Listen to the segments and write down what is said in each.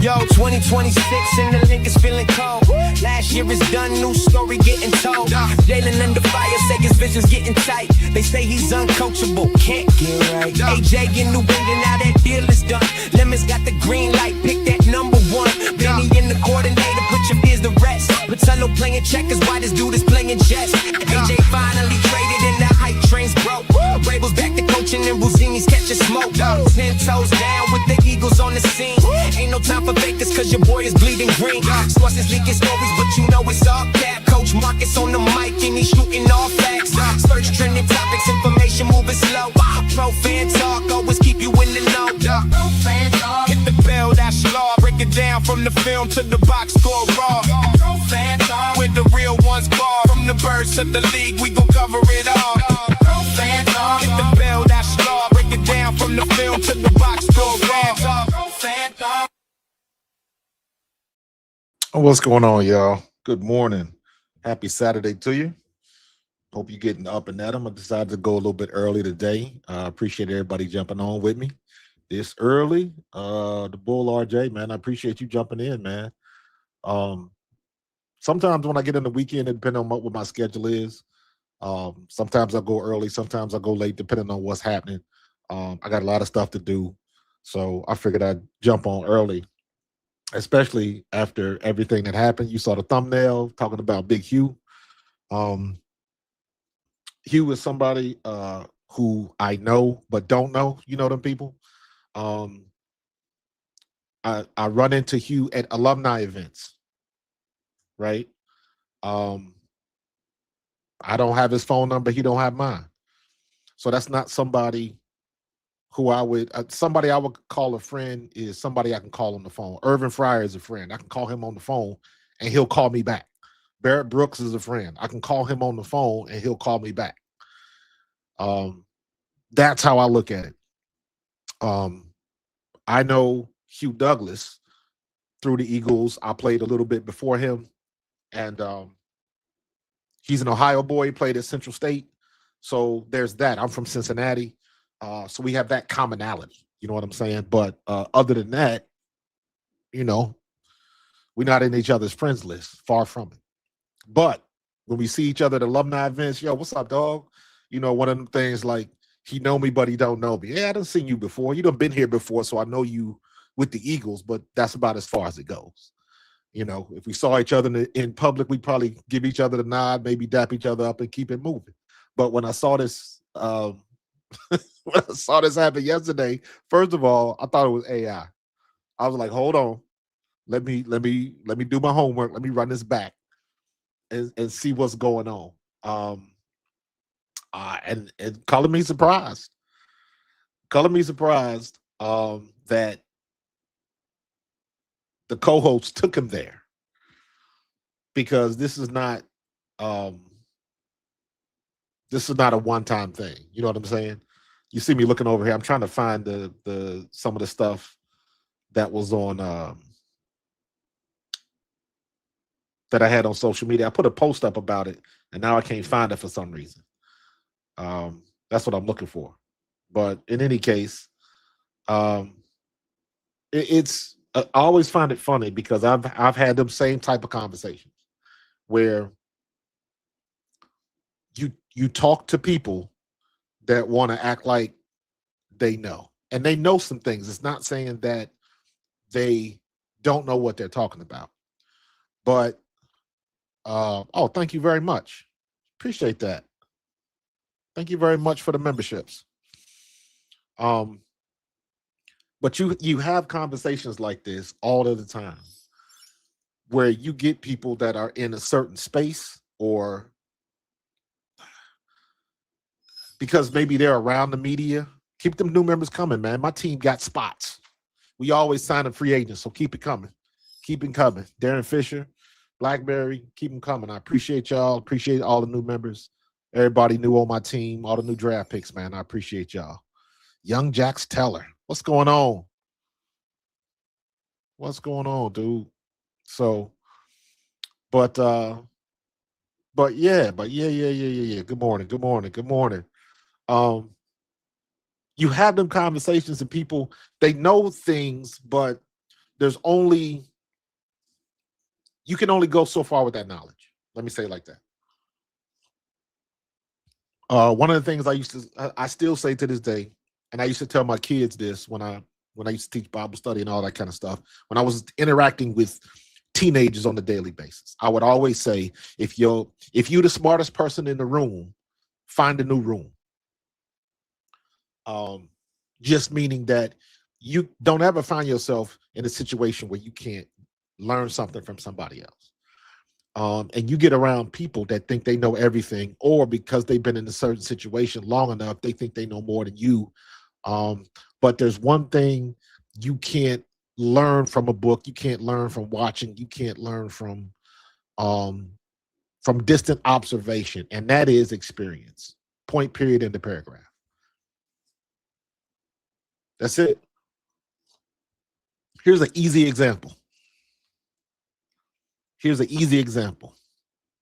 Yo, 2026 and the link is feeling cold. Last year is done, new story getting told. Jalen under fire, say his vision's getting tight. They say he's uncoachable, can't get right. AJ in New England, now that deal is done. Lemons got the green light, pick that number one. Benny in the coordinator, put your fears to rest. Patello playing checkers, why this dude is playing chess. AJ finally traded and the hype train's broke. Rabel's back to coaching and Rosini's catching smoke. 10 toes down with the Eagles on the scene. Ain't no time for fakers cause your boy is bleeding green. Sources leaking stories but you know it's all cap. Coach Marcus on the mic and he's shooting all facts. Search trending topics, information moving slow. Pro fan talk, always keep you in the know. Hit the bell, that's law. Break it down from the film to the box score raw. With the real ones bar. From the birds to the league, we gon' cover it all. Hit the bell, that's law. Break it down from the film to the box score raw. What's going on, y'all? Good morning. Happy Saturday to you. Hope you're getting up and at 'em. I decided to go a little bit early today. I appreciate everybody jumping on with me this early. The Bull RJ, man, I appreciate you jumping in, man. Sometimes when I get in the weekend, depending on what my schedule is, sometimes I go early, sometimes I go late, depending on what's happening. I got a lot of stuff to do, so I figured I'd jump on early, especially after everything that happened. You saw the thumbnail talking about Big Hugh. Hugh is somebody who I know but don't know. You know them people. I run into Hugh at alumni events, right? I don't have his phone number. He don't have mine. So that's not somebody who I would call a friend. Is somebody I can call on the phone. Irvin Fryer is a friend. I can call him on the phone and he'll call me back. Barrett Brooks is a friend. I can call him on the phone and he'll call me back. That's how I look at it. I know Hugh Douglas through the Eagles. I played a little bit before him, and he's an Ohio boy. He played at Central State. So there's that. I'm from Cincinnati. So we have that commonality. You know what I'm saying? But other than that, you know, we're not in each other's friends list. Far from it. But when we see each other at alumni events, yo, what's up, dog? You know, one of them things like, he know me, but he don't know me. Yeah, I done seen you before. You done been here before, so I know you with the Eagles, but that's about as far as it goes. You know, if we saw each other in public, we'd probably give each other the nod, maybe dap each other up and keep it moving. But when I saw this, when I saw this happen yesterday, first of all, I thought it was AI. I was like, hold on, let me do my homework. Let me run this back and see what's going on. And color me surprised. That the co-host took him there, because this is not a one-time thing. You know what I'm saying? You see me looking over here. I'm trying to find the some of the stuff that was on that I had on social media. I put a post up about it, and now I can't find it for some reason. That's what I'm looking for. But in any case, it's I always find it funny because I've had them same type of conversations where you talk to people that want to act like they know, and they know some things. It's not saying that they don't know what they're talking about. But oh, thank you very much. Appreciate that. Thank you very much for the memberships. Um, but you have conversations like this all of the time where you get people that are in a certain space, or because maybe they're around the media. Keep them new members coming, man. My team got spots. We always sign a free agent, so keep it coming. Keep it coming. Darren Fisher, Blackberry, keep them coming. I appreciate y'all. Appreciate all the new members. Everybody new on my team, all the new draft picks, man. I appreciate y'all. Young Jax Teller. What's going on? What's going on, dude? So, but yeah. Good morning. Good morning. Good morning. Um, you have them conversations and people, they know things, but there's only, you can only go so far with that knowledge. Let me say it like that. One of the things I still say to this day, and I used to tell my kids this when I used to teach Bible study and all that kind of stuff, when I was interacting with teenagers on a daily basis, I would always say, if you're the smartest person in the room, find a new room. Just meaning that you don't ever find yourself in a situation where you can't learn something from somebody else. And you get around people that think they know everything, or because they've been in a certain situation long enough, they think they know more than you. But there's one thing you can't learn from a book, you can't learn from watching, you can't learn from distant observation, and that is experience. Point, period, in the paragraph. That's it. Here's an easy example.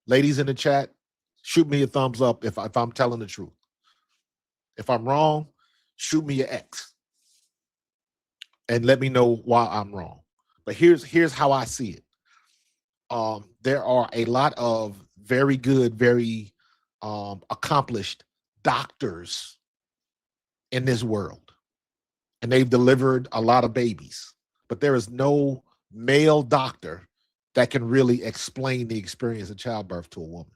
Ladies in the chat, shoot me a thumbs up if I'm telling the truth. If I'm wrong, shoot me an X and let me know why I'm wrong. But here's how I see it. There are a lot of very good, very accomplished doctors in this world, and they've delivered a lot of babies, but there is no male doctor that can really explain the experience of childbirth to a woman.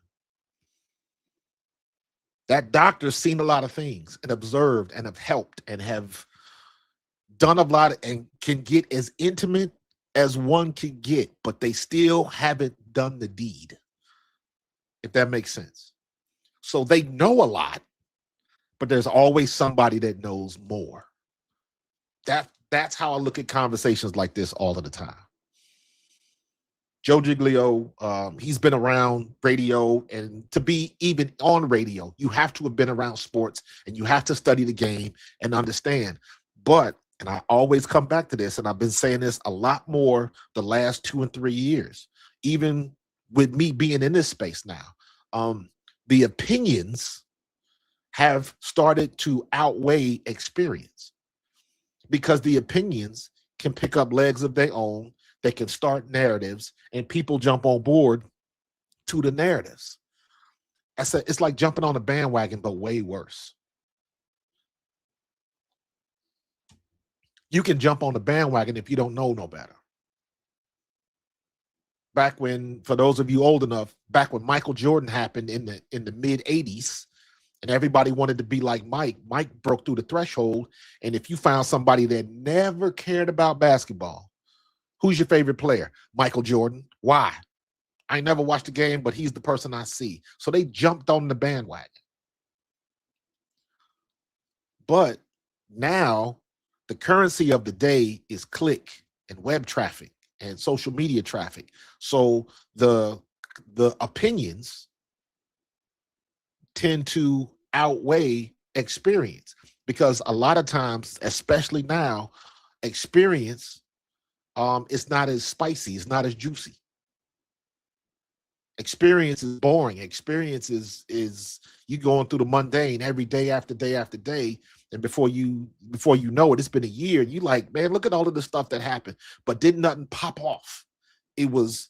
That doctor's seen a lot of things and observed and have helped and have done a lot and can get as intimate as one can get, but they still haven't done the deed, if that makes sense. So they know a lot, but there's always somebody that knows more. That's how I look at conversations like this all of the time. Joe Giglio, he's been around radio, and to be even on radio, you have to have been around sports and you have to study the game and understand. But, and I always come back to this, and I've been saying this a lot more the last 2 and 3 years, even with me being in this space now, the opinions have started to outweigh experience, because the opinions can pick up legs of their own. They can start narratives, and people jump on board to the narratives. It's like jumping on a bandwagon, but way worse. You can jump on the bandwagon if you don't know no better. Back when, for those of you old enough, back when Michael Jordan happened in the mid 80s, and everybody wanted to be like Mike broke through the threshold. And if you found somebody that never cared about basketball, who's your favorite player? Michael Jordan. Why? I never watched the game, but he's the person I see. So they jumped on the bandwagon. But now the currency of the day is click and web traffic and social media traffic. So the opinions tend to outweigh experience, because a lot of times, especially now, experience it's not as spicy, it's not as juicy. Experience is boring. Experience is you going through the mundane every day after day after day, and before you know it, it's been a year. You like, man, look at all of the stuff that happened, but did nothing pop off. It was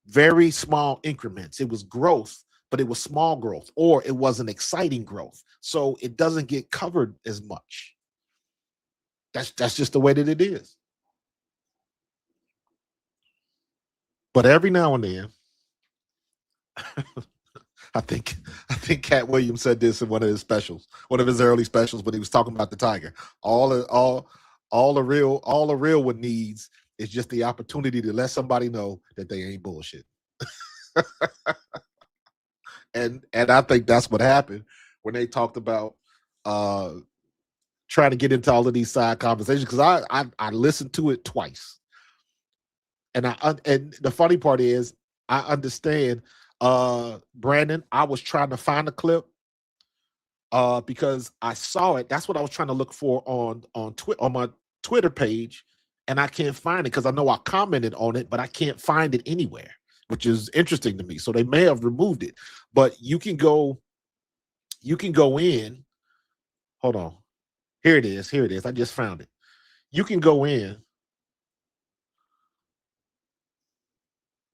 very small increments. It was growth, but it was small growth, or it wasn't exciting growth. So it doesn't get covered as much. That's just the way that it is. But every now and then, I think Cat Williams said this in one of his specials, one of his early specials, when he was talking about the Tiger. All the real one needs is just the opportunity to let somebody know that they ain't bullshit. and I think that's what happened when they talked about trying to get into all of these side conversations, because I listened to it twice, and the funny part is I understand, Brandon. I was trying to find a clip because I saw it. That's what I was trying to look for on my Twitter page, and I can't find it because I know I commented on it, but I can't find it anywhere, which is interesting to me. So they may have removed it, but you can go in. Hold on. Here it is. I just found it. You can go in.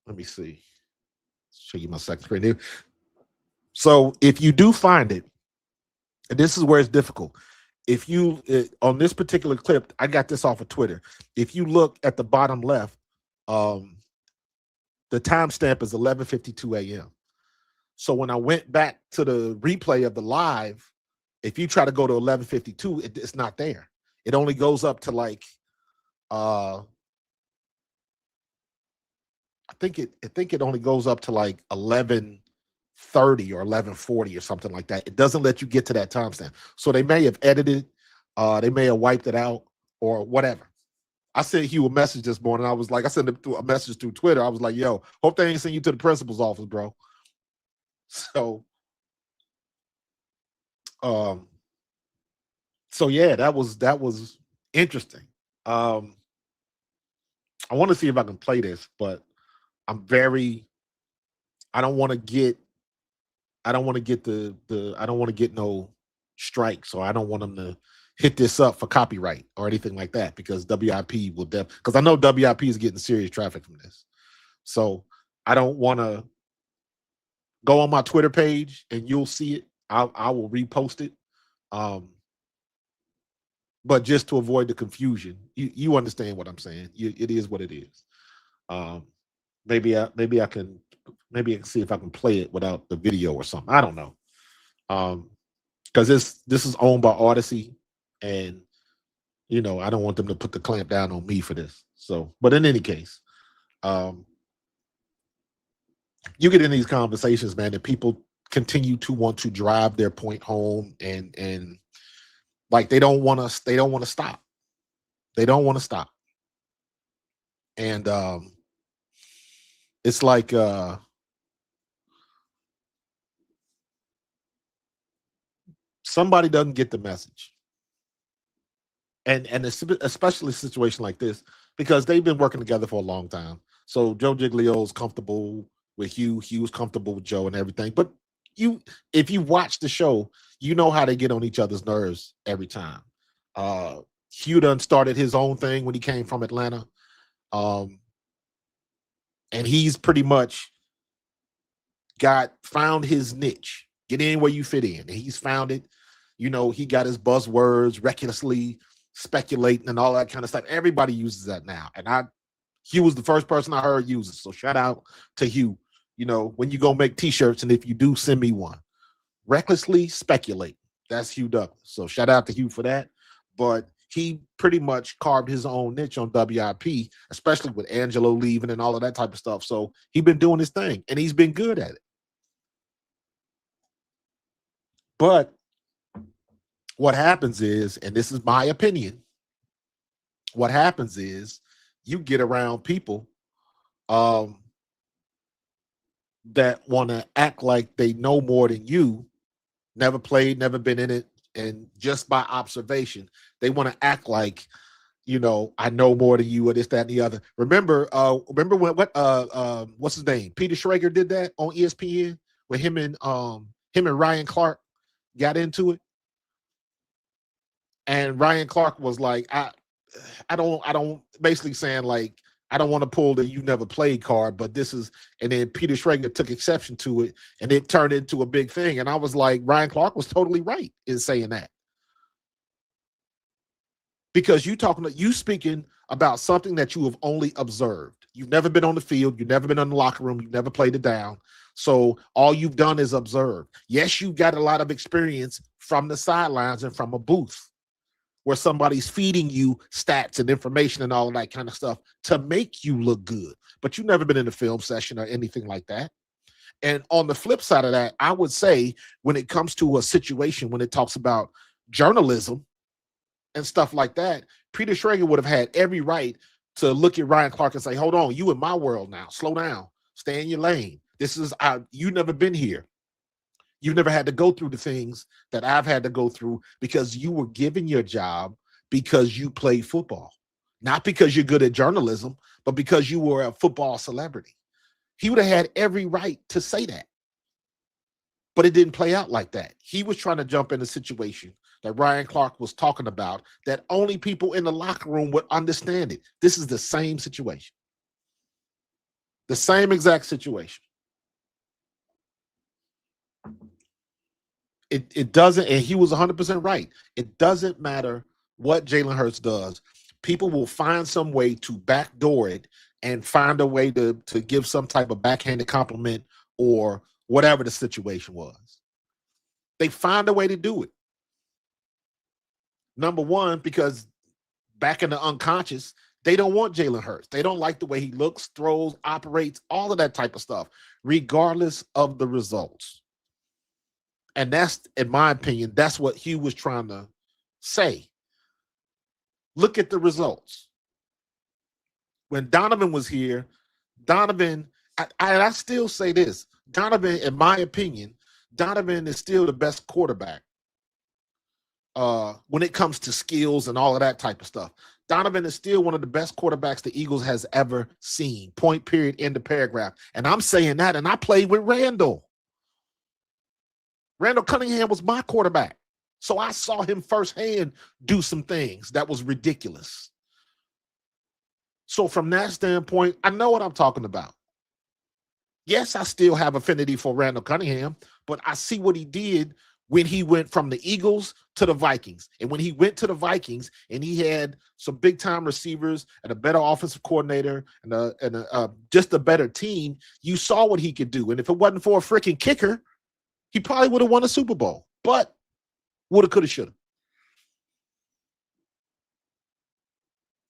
Let me see. Show you my second screen here. So if you do find it, and this is where it's difficult. If you on this particular clip, I got this off of Twitter. If you look at the bottom left, the timestamp is 11:52 a.m. So when I went back to the replay of the live, if you try to go to 11:52, it's not there. It only goes up to like I think it only goes up to like 11:30 or 11:40 or something like that. It doesn't let you get to that timestamp. So they may have edited, they may have wiped it out or whatever. I sent Hugh a message this morning. I sent him a message through Twitter. I was like, yo, hope they ain't send you to the principal's office, bro. So yeah, that was interesting. I want to see if I can play this, but I don't want to get no strike, so I don't want them to hit this up for copyright or anything like that, because WIP will because I know WIP is getting serious traffic from this. So I don't want to go on my Twitter page and you'll see it. I will repost it. But just to avoid the confusion, you understand what I'm saying. It is what it is. Maybe I can see if I can play it without the video or something. I don't know. Because this is owned by Odyssey, and I don't want them to put the clamp down on me for this. So, but in any case, you get in these conversations, man, that people continue to want to drive their point home, and like they don't want to stop. They don't want to stop. And it's like somebody doesn't get the message. And especially a situation like this, because they've been working together for a long time. So Joe Giglio is comfortable with Hugh. Hugh's comfortable with Joe and everything. But if you watch the show, you know how they get on each other's nerves every time. Hugh done started his own thing when he came from Atlanta. And he's pretty much found his niche. Get in where you fit in. And he's found it. He got his buzzwords, recklessly speculating and all that kind of stuff. Everybody uses that now. And Hugh was the first person I heard use it. So shout out to Hugh. When you go make t-shirts, and if you do, send me one. Recklessly speculate. That's Hugh Douglas. So shout out to Hugh for that. But he pretty much carved his own niche on WIP, especially with Angelo leaving and all of that type of stuff. So he's been doing his thing, and he's been good at it. But what happens is, and this is my opinion, what happens is you get around people that want to act like they know more than you, never played, never been in it, and just by observation, they want to act like, I know more than you, or this, that, and the other. Remember when what's his name? Peter Schrager did that on ESPN with him and Ryan Clark got into it. And Ryan Clark was like, I don't basically saying like, I don't want to pull the you never played card, but this is, and then Peter Schrager took exception to it, and it turned into a big thing. And I was like, Ryan Clark was totally right in saying that. Because you speaking about something that you have only observed. You've never been on the field. You've never been in the locker room. You've never played it down. So all you've done is observe. Yes, you got a lot of experience from the sidelines and from a booth where somebody's feeding you stats and information and all of that kind of stuff to make you look good. But you've never been in a film session or anything like that. And on the flip side of that, I would say when it comes to a situation, when it talks about journalism and stuff like that, Peter Schrager would have had every right to look at Ryan Clark and say, hold on, you in my world now. Slow down. Stay in your lane. This is, you've never been here. You've never had to go through the things that I've had to go through because you were given your job because you played football. Not because you're good at journalism, but because you were a football celebrity. He would have had every right to say that. But it didn't play out like that. He was trying to jump in a situation that Ryan Clark was talking about that only people in the locker room would understand it. This is the same situation. The same exact situation. It doesn't, and he was 100% right. It doesn't matter what Jalen Hurts does. People will find some way to backdoor it and find a way to give some type of backhanded compliment or whatever the situation was. They find a way to do it. Number one, because back in the unconscious, they don't want Jalen Hurts. They don't like the way he looks, throws, operates, all of that type of stuff, regardless of the results. And that's, in my opinion, that's what Hugh was trying to say. Look at the results. When Donovan was here, Donovan, I still say this, Donovan, in my opinion, Donovan is still the best quarterback when it comes to skills and all of that type of stuff. Donovan is still one of the best quarterbacks the Eagles has ever seen. Point, period, end of paragraph. And I'm saying that, and I played with Randall. Randall Cunningham was my quarterback. So I saw him firsthand do some things that was ridiculous. So from that standpoint, I know what I'm talking about. Yes, I still have affinity for Randall Cunningham, but I see what he did when he went from the Eagles to the Vikings. And when he went to the Vikings and he had some big-time receivers and a better offensive coordinator and just a better team, you saw what he could do. And if it wasn't for a freaking kicker, he probably would have won a Super Bowl. But woulda, coulda, shoulda.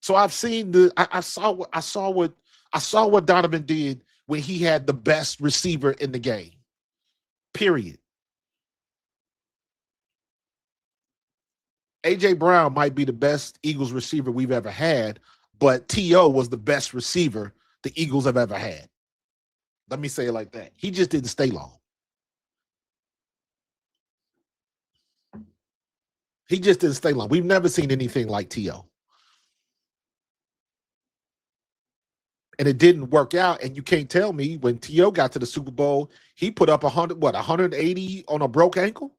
So I've seen I saw what Donovan did when he had the best receiver in the game. Period. A.J. Brown might be the best Eagles receiver we've ever had, but T.O. was the best receiver the Eagles have ever had. Let me say it like that. He just didn't stay long. He just didn't stay long. We've never seen anything like T.O. And it didn't work out. And you can't tell me when T.O. got to the Super Bowl, he put up 180 on a broke ankle?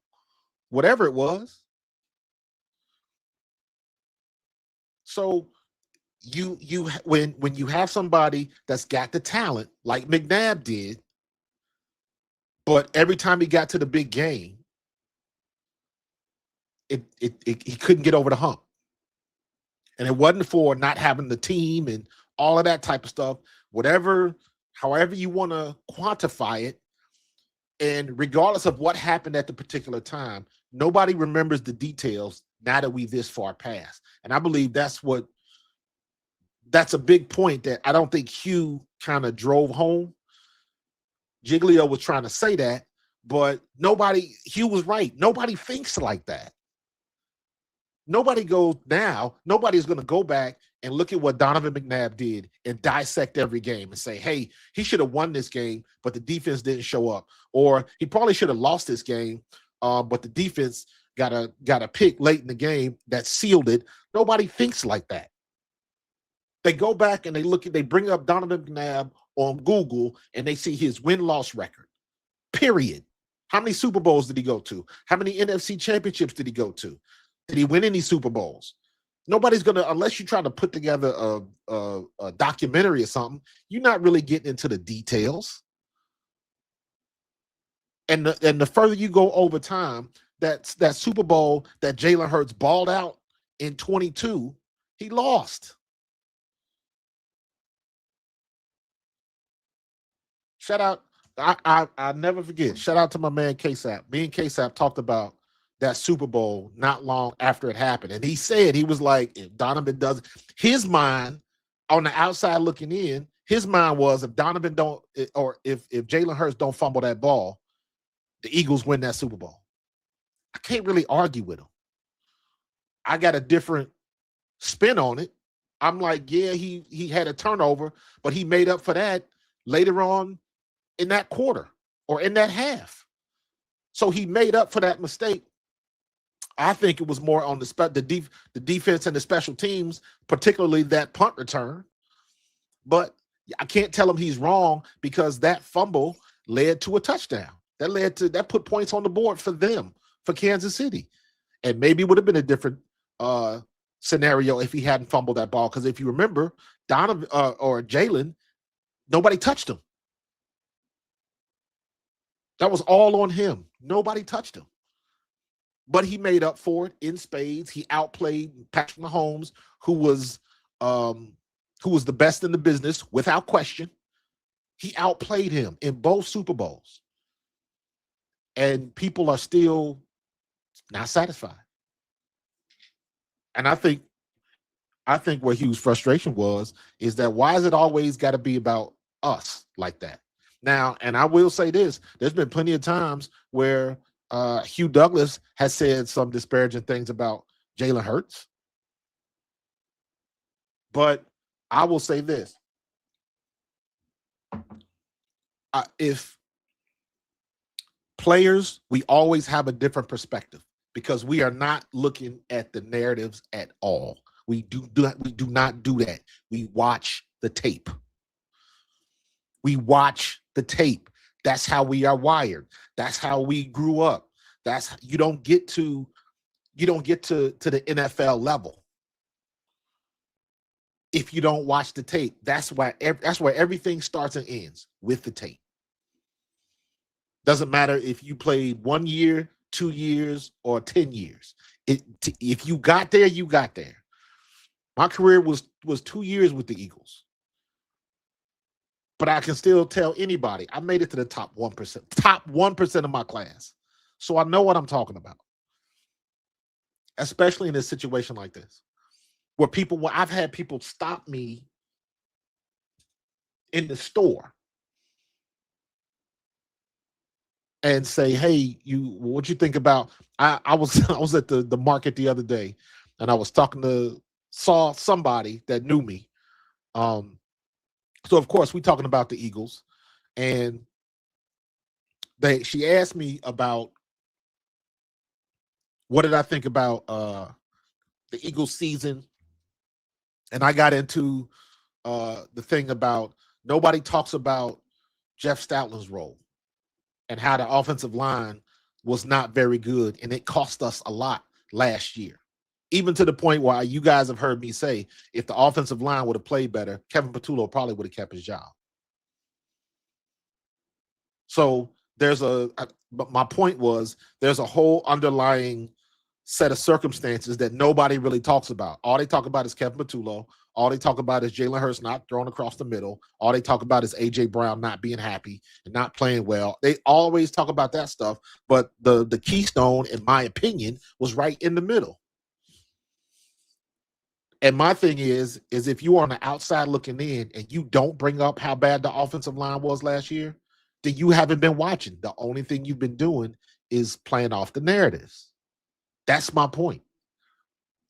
Whatever it was. So when you have somebody that's got the talent like McNabb did, but every time he got to the big game, he couldn't get over the hump. And it wasn't for not having the team and all of that type of stuff, however you want to quantify it. And regardless of what happened at the particular time, nobody remembers the details now that we this far past. And I believe that's a big point that I don't think Hugh kind of drove home. Giglio was trying to say that, but Hugh was right. Nobody thinks like that. Nobody's going to go back and look at what Donovan McNabb did and dissect every game and say, hey, he should have won this game, but the defense didn't show up. Or he probably should have lost this game, but the defense got a pick late in the game that sealed it. Nobody thinks like that. They go back and they bring up Donovan McNabb on Google and they see his win-loss record, period. How many Super Bowls did he go to? How many NFC championships did he go to? Did he win any Super Bowls? Nobody's going to, unless you try to put together a documentary or something, you're not really getting into the details. And the further you go over time, that Super Bowl that Jalen Hurts balled out in 22, he lost. Shout out. I never forget. Shout out to my man K-Sap. Me and K-Sap talked about that Super Bowl not long after it happened. And he said, he was like, if Donovan does, his mind on the outside looking in, his mind was if Donovan don't, or if Jalen Hurts don't fumble that ball, the Eagles win that Super Bowl. I can't really argue with him. I got a different spin on it. I'm like, yeah, he had a turnover, but he made up for that later on in that quarter or in that half. So he made up for that mistake. I think it was more on the defense and the special teams, particularly that punt return. But I can't tell him he's wrong because that fumble led to a touchdown. That put points on the board for them, for Kansas City. And maybe it would have been a different scenario if he hadn't fumbled that ball. Because if you remember, Donovan or Jalen, nobody touched him. That was all on him. Nobody touched him. But he made up for it in spades. He outplayed Patrick Mahomes, who was the best in the business without question. He outplayed him in both Super Bowls. And people are still not satisfied. And I think where Hugh's frustration is that why is it always got to be about us like that? Now, and I will say this, there's been plenty of times where Hugh Douglas has said some disparaging things about Jalen Hurts. But I will say this. If players, we always have a different perspective because we are not looking at the narratives at all. We do not do that. We watch the tape. We watch the tape. That's how we are wired. That's how we grew up. You don't get to the NFL level if you don't watch the tape. That's where everything starts and ends, with the tape. Doesn't matter if you played 1 year, 2 years, or 10 years. If you got there, you got there. My career was 2 years with the Eagles. But I can still tell anybody, I made it to the top 1% of my class. So I know what I'm talking about. Especially in a situation like this, where I've had people stop me in the store and say, hey, what you think about, I was at the market the other day and I was saw somebody that knew me. So of course we're talking about the Eagles, and she asked me about what did I think about the Eagles season, and I got into the thing about nobody talks about Jeff Stoutland's role and how the offensive line was not very good, and it cost us a lot last year. Even to the point where you guys have heard me say, if the offensive line would have played better, Kevin Patullo probably would have kept his job. So but my point was, there's a whole underlying set of circumstances that nobody really talks about. All they talk about is Kevin Patullo. All they talk about is Jalen Hurts not throwing across the middle. All they talk about is A.J. Brown not being happy and not playing well. They always talk about that stuff, but the keystone, in my opinion, was right in the middle. And my thing is if you are on the outside looking in and you don't bring up how bad the offensive line was last year, then you haven't been watching. The only thing you've been doing is playing off the narratives. That's my point.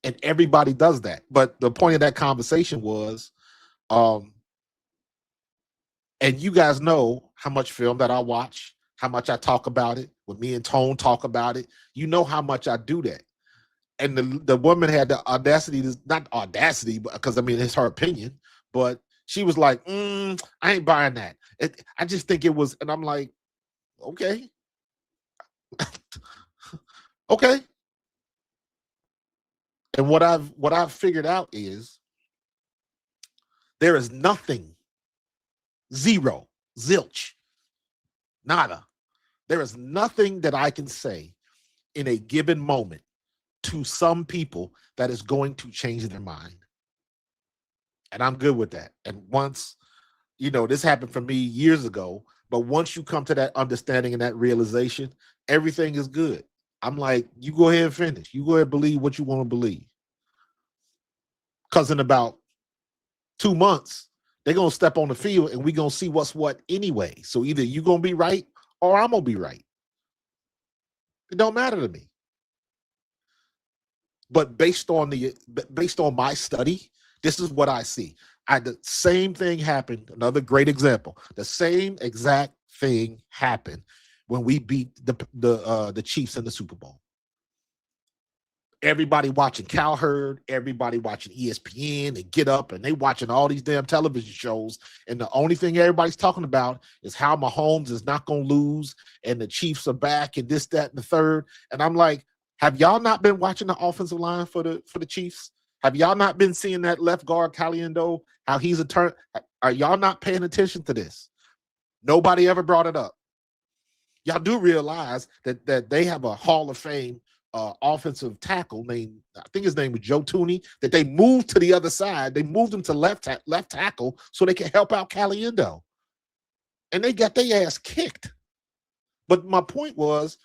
And everybody does that. But the point of that conversation was, and you guys know how much film that I watch, how much I talk about it. When me and Tone talk about it, you know how much I do that. And the woman had the audacity, not audacity, because I mean, it's her opinion, but she was like, I ain't buying that. I just think it was, and I'm like, okay. Okay. And what I've figured out is there is nothing, zero, zilch, nada. There is nothing that I can say in a given moment to some people that is going to change their mind. And I'm good with that. And once, this happened for me years ago, But once you come to that understanding and that realization, everything is good. I'm like, you go ahead and finish. You go ahead and believe what you want to believe. Because in about 2 months, they're going to step on the field and we're going to see what's what anyway. So either you're going to be right or I'm going to be right. It don't matter to me. But based on my study, this is what I see. The same thing happened. Another great example. The same exact thing happened when we beat the Chiefs in the Super Bowl. Everybody watching Cowherd, everybody watching ESPN and Get Up, and they watching all these damn television shows. And the only thing everybody's talking about is how Mahomes is not going to lose and the Chiefs are back and this, that, and the third. And I'm like, have y'all not been watching the offensive line for the Chiefs? Have y'all not been seeing that left guard Caliendo, how he's a turn? Are y'all not paying attention to this? Nobody ever brought it up. Y'all do realize that they have a Hall of Fame offensive tackle named, I think his name was Joe Tooney, that they moved to the other side. They moved him to left tackle so they can help out Caliendo. And they got their ass kicked. But my point was,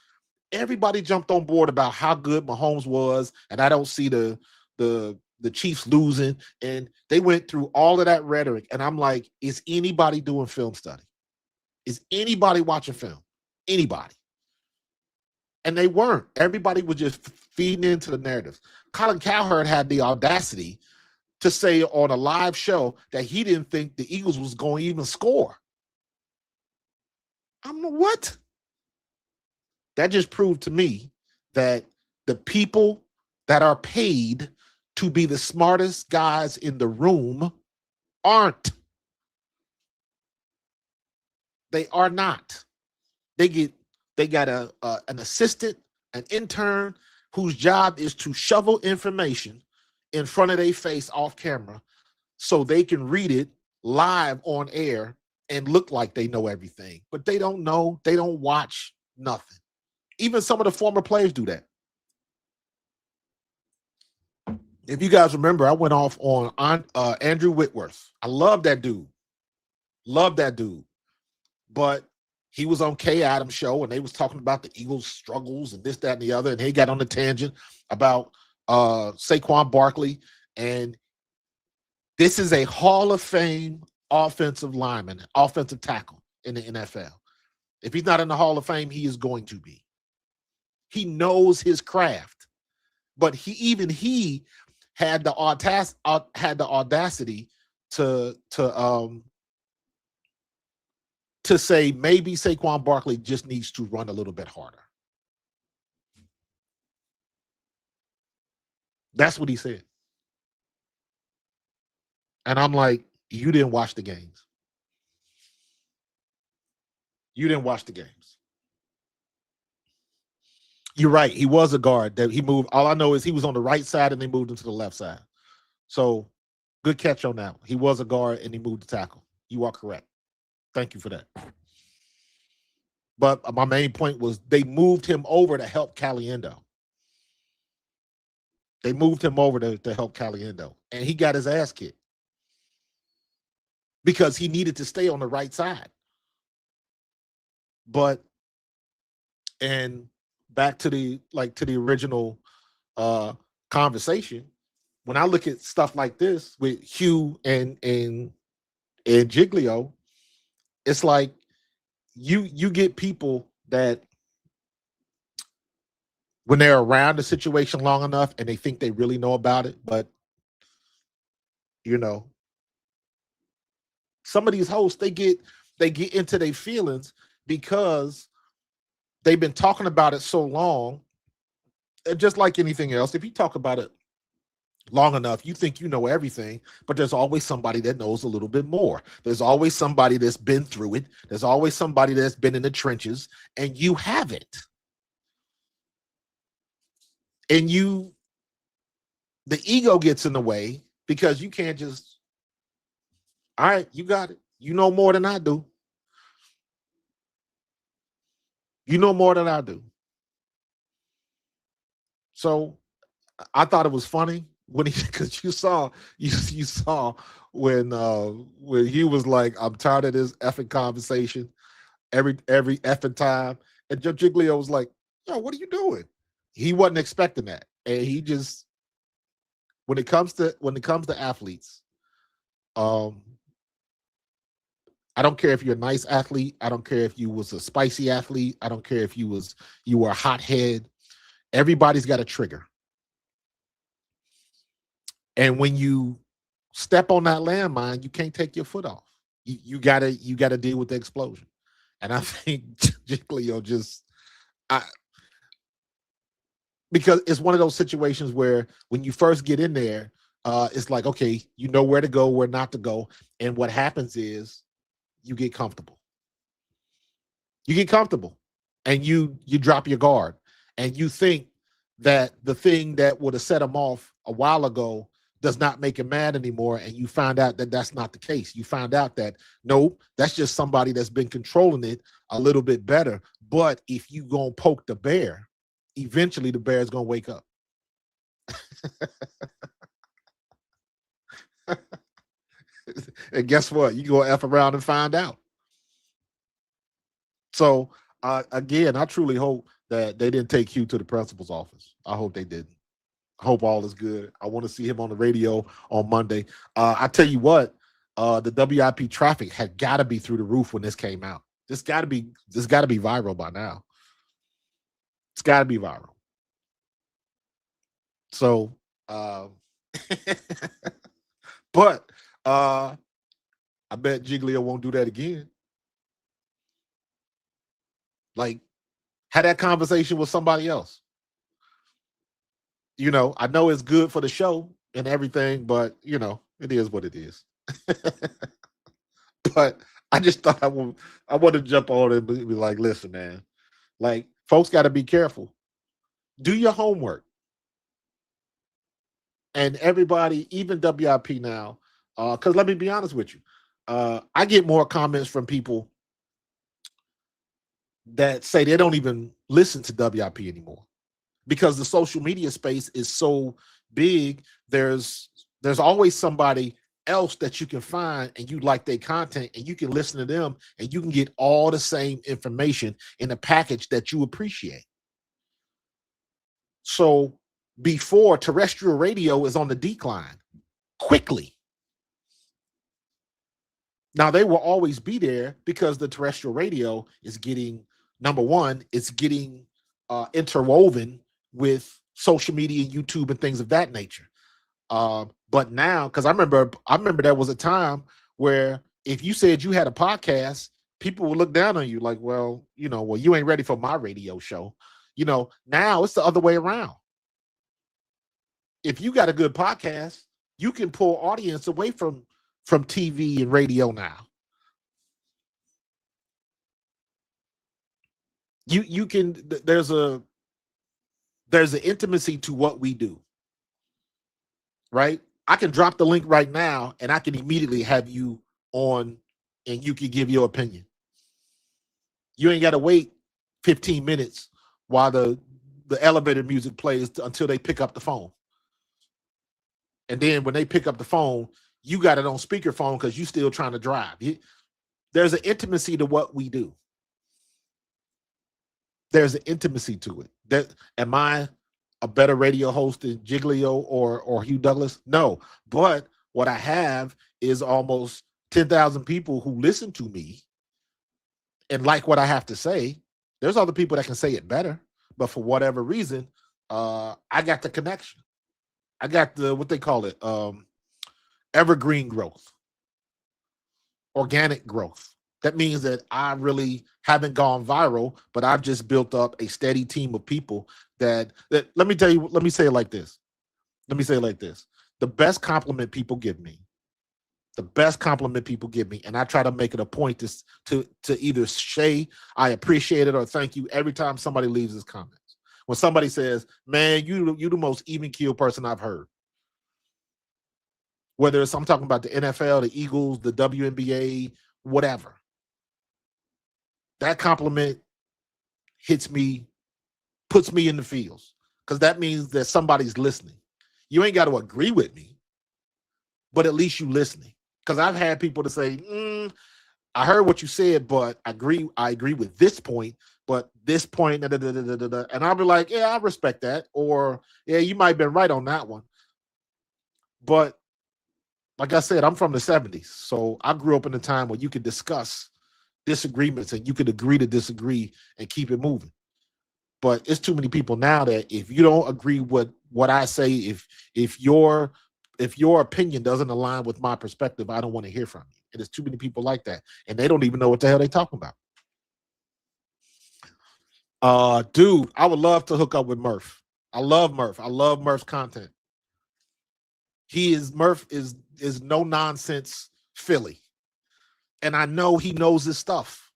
everybody jumped on board about how good Mahomes was, and I don't see the Chiefs losing. And they went through all of that rhetoric. And I'm like, is anybody doing film study? Is anybody watching film? Anybody? And they weren't. Everybody was just feeding into the narratives. Colin Cowherd had the audacity to say on a live show that he didn't think the Eagles was going to even score. I'm like, what? That just proved to me that the people that are paid to be the smartest guys in the room aren't. They are not. They got an assistant, an intern whose job is to shovel information in front of their face off camera so they can read it live on air and look like they know everything. But they don't know. They don't watch nothing. Even some of the former players do that. If you guys remember, I went off on Andrew Whitworth. I love that dude. Love that dude. But he was on Kay Adams' show, and they was talking about the Eagles' struggles and this, that, and the other, and he got on the tangent about Saquon Barkley. And this is a Hall of Fame offensive lineman, offensive tackle in the NFL. If he's not in the Hall of Fame, he is going to be. He knows his craft, but he had the audacity to say maybe Saquon Barkley just needs to run a little bit harder. That's what he said. And I'm like, you didn't watch the games. You didn't watch the games. You're right. He was a guard that he moved. All I know is he was on the right side and they moved him to the left side. So good catch on that. He was a guard and he moved to tackle. You are correct. Thank you for that. But my main point was they moved him over to help Caliendo. They moved him over to help Caliendo. And he got his ass kicked because he needed to stay on the right side. But, and back to the original conversation, when I look at stuff like this with Hugh and Giglio, it's like you get people that when they're around the situation long enough and they think they really know about it, but some of these hosts, they get into their feelings because they've been talking about it so long. Just like anything else, if you talk about it long enough, you think you know everything, but there's always somebody that knows a little bit more. There's always somebody that's been through it. There's always somebody that's been in the trenches, and you haven't. And the ego gets in the way because you can't just, all right, you got it. You know more than I do. You know more than I do. So I thought it was funny when because you saw when he was like, I'm tired of this effing conversation. every effing time. And Joe Giglio was like, "Yo, what are you doing?" He wasn't expecting that, and he just when it comes to athletes, um, I don't care if you're a nice athlete. I don't care if you was a spicy athlete. I don't care if you were a hothead. Everybody's got a trigger. And when you step on that landmine, you can't take your foot off. You gotta deal with the explosion. And I think Giglio just I because it's one of those situations where when you first get in there, it's like, okay, you know where to go, where not to go. And what happens is you get comfortable. You get comfortable and you drop your guard and you think that the thing that would have set him off a while ago does not make him mad anymore, and you find out that that's not the case. You find out that nope, that's just somebody that's been controlling it a little bit better. But if you gonna poke the bear, eventually the bear is gonna wake up. And guess what? You go F around and find out. So again, I truly hope that they didn't take Hugh to the principal's office. I hope they didn't. I hope all is good. I want to see him on the radio on Monday. I tell you what, the WIP traffic had got to be through the roof when this came out. This got to be viral by now. It's got to be viral. So, but I bet Giglio won't do that again. Like, had that conversation with somebody else. You know, I know it's good for the show and everything, but you know, it is what it is. But I just thought I want to jump on and be like, listen, man, like folks got to be careful. Do your homework. And everybody, even WIP now, because let me be honest with you, I get more comments from people that say they don't even listen to WIP anymore because the social media space is so big. There's always somebody else that you can find and you like their content and you can listen to them and you can get all the same information in a package that you appreciate. So before, terrestrial radio is on the decline quickly. Now they will always be there because the terrestrial radio is getting, number one, it's getting interwoven with social media, YouTube, and things of that nature. But now, because I remember there was a time where if you said you had a podcast, people would look down on you like, well, you ain't ready for my radio show. Now it's the other way around. If you got a good podcast, you can pull audience away from TV and radio now. You can, there's an intimacy to what we do, right? I can drop the link right now and I can immediately have you on and you can give your opinion. You ain't got to wait 15 minutes while the elevator music plays until they pick up the phone. And then when they pick up the phone, you got it on speakerphone because you still trying to drive. There's an intimacy to what we do. There's an intimacy to it. Am I a better radio host than Giglio or Hugh Douglas? No. But what I have is almost 10,000 people who listen to me and like what I have to say. There's other people that can say it better, but for whatever reason, I got the connection. I got the, what they call it, evergreen growth, organic growth. That means that I really haven't gone viral, but I've just built up a steady team of people that let me say it like this. The best compliment people give me, and I try to make it a point to either say I appreciate it or thank you every time somebody leaves this comments. When somebody says, man, you the most even keel person I've heard. Whether I'm talking about the NFL, the Eagles, the WNBA, whatever. That compliment hits me, puts me in the fields, because that means that somebody's listening. You ain't got to agree with me, but at least you listening. Because I've had people to say, I heard what you said, but I agree with this point, but this point, and I'll be like, yeah, I respect that. Or, yeah, you might have been right on that one. But like I said, I'm from the 70s. So I grew up in a time where you could discuss disagreements and you could agree to disagree and keep it moving. But it's too many people now that if you don't agree with what I say, if your if your opinion doesn't align with my perspective, I don't want to hear from you. And there's too many people like that, and they don't even know what the hell they're talking about. Dude, I would love to hook up with Murph. I love Murph. I love Murph's content. Murph is no nonsense Philly, and I know he knows his stuff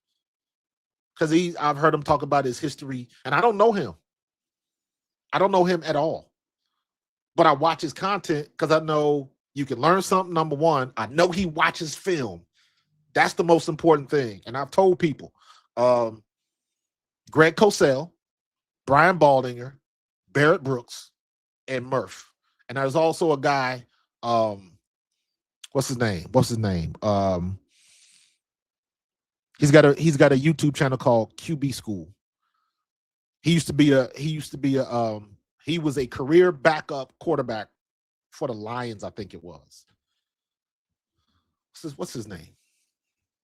because I've heard him talk about his history, and I don't know him. I don't know him at all, but I watch his content because I know you can learn something. Number one, I know he watches film. That's the most important thing, and I've told people, Greg Cosell, Brian Baldinger, Barrett Brooks, and Murph. And there's also a guy, what's his name? He's got a YouTube channel called QB School. He was a career backup quarterback for the Lions, I think it was. What's his name?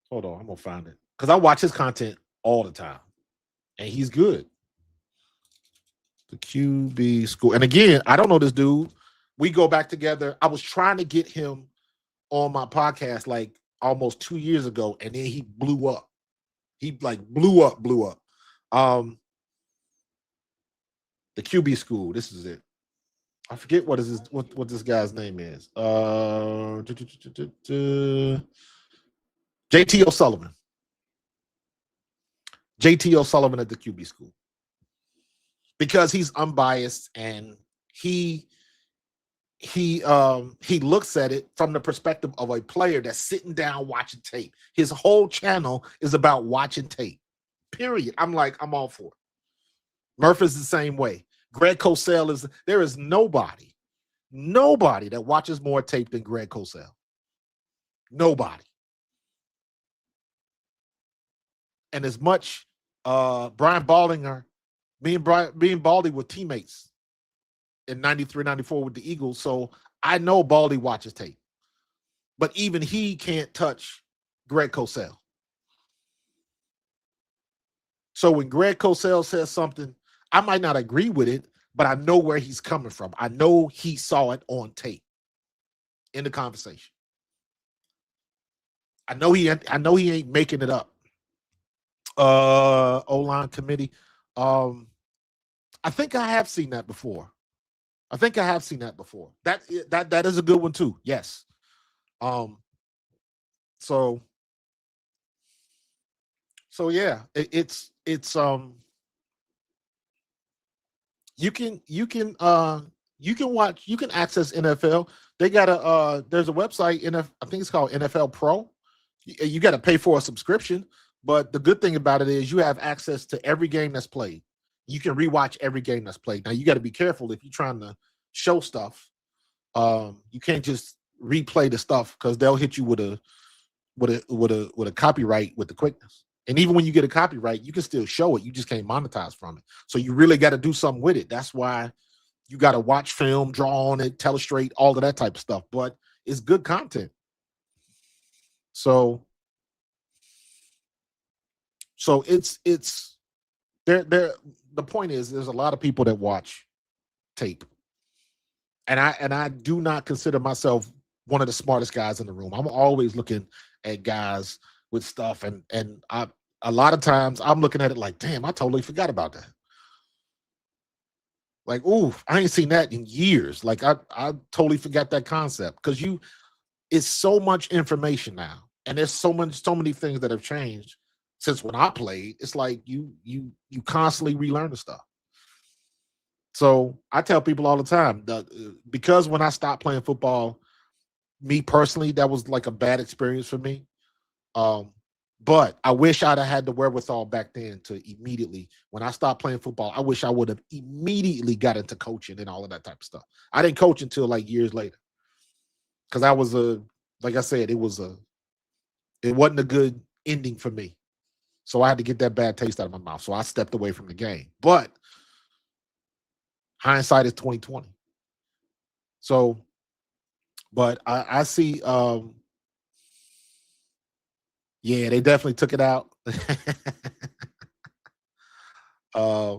Hold on, I'm gonna find it. Because I watch his content all the time. And he's good. The QB School. And again, I don't know this dude. We go back together. I was trying to get him on my podcast like almost 2 years ago, and then he blew up. He like blew up. The QB School. This is it. I forget what this guy's name is. JT O'Sullivan. JT O'Sullivan at the QB School. Because he's unbiased and he looks at it from the perspective of a player that's sitting down watching tape. His whole channel is about watching tape. Period. I'm all for it. Murph is the same way. Greg Cosell there is nobody that watches more tape than Greg Cosell. Nobody. And as much Brian Baldinger, me and Baldy were teammates in 93, 94 with the Eagles. So I know Baldy watches tape. But even he can't touch Greg Cosell. So when Greg Cosell says something, I might not agree with it, but I know where he's coming from. I know he saw it on tape in the conversation. I know he ain't making it up. O-line committee. I think I have seen that before. That is a good one too. Yes. So yeah, it's you can access NFL. They got there's a website I think it's called NFL Pro. You got to pay for a subscription, but the good thing about it is you have access to every game that's played. You can rewatch every game that's played. Now you got to be careful if you're trying to show stuff. You can't just replay the stuff because they'll hit you with a copyright with the quickness. And even when you get a copyright, you can still show it. You just can't monetize from it. So you really got to do something with it. That's why you got to watch film, draw on it, tell it straight, all of that type of stuff. But it's good content. So it's there. The point is, there's a lot of people that watch tape, and I do not consider myself one of the smartest guys in the room. I'm always looking at guys with stuff, and a lot of times I'm looking at it like, damn, I totally forgot about that. Like, ooh, I ain't seen that in years. Like, I totally forgot that concept because it's so much information now, and there's so many things that have changed since when I played. It's like you constantly relearn the stuff. So I tell people all the time that because when I stopped playing football, me personally, that was like a bad experience for me. But I wish I'd have had the wherewithal back then to immediately, when I stopped playing football, I wish I would have immediately got into coaching and all of that type of stuff. I didn't coach until like years later. Because like I said, it wasn't a good ending for me. So I had to get that bad taste out of my mouth. So I stepped away from the game. But hindsight is 2020. So, but I see yeah, they definitely took it out. uh